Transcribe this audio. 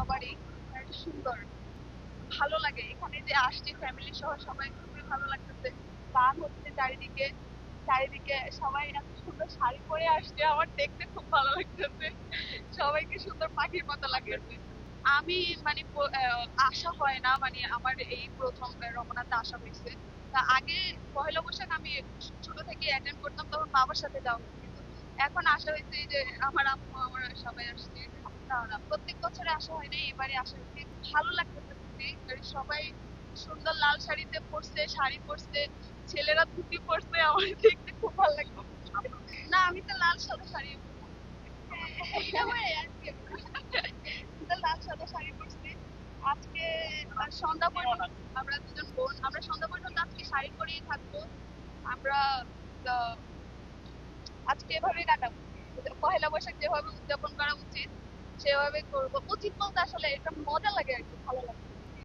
সবারই একটা সুন্দর ভালো লাগে। এখানে যে আসছি ফ্যামিলি সহ সবাই খুবই ভালো লাগতেছে। গান হচ্ছে চারিদিকে, চারিদিকে সবাই এত সুন্দর শাড়ি পরে আসছে, আমার দেখতে খুব ভালো লাগতেছে। সবাইকে সুন্দর পাখির মতো লাগতেছে। আমি মানে আসা হয় না, মানে আমার এই প্রথম রমনাতে আসা হয়েছে। তা আগে পহেলা বৈশাখ আমি ছোট থেকে অ্যাটেন্ড করতাম, তখন বাবার সাথে যাওয়া হতো। কিন্তু এখন আসা হয়েছে এই যে আমার আম্মু আমরা সবাই আসছে। না প্রত্যেক বছরে আসা হয় না, এবারে আসা হয়েছে। ভালো লাগতেছে খুবই। আর সবাই সুন্দর লাল শাড়িতে পরছে, শাড়ি পরছে, ছেলেরা ধুতি পরছে, আমার দেখতে খুব ভালো লাগছে। না আমি তো লাল সাদা শাড়ি এটা হয় আর কি। তো লাল সাদা শাড়ি পরছি আজকে। সন্ধ্যা পর্যন্ত আমরা দুজন বোন, আমরা সন্ধ্যা পর্যন্ত আজকে শাড়ি পরেই থাকবো। আমরা আহ, আজকে এভাবেই কাটাবো। পহেলা বৈশাখ যেভাবে উদযাপন করা উচিত সেভাবে করবো। উচিত বলতে আসলে এটা মজা লাগে আর কি।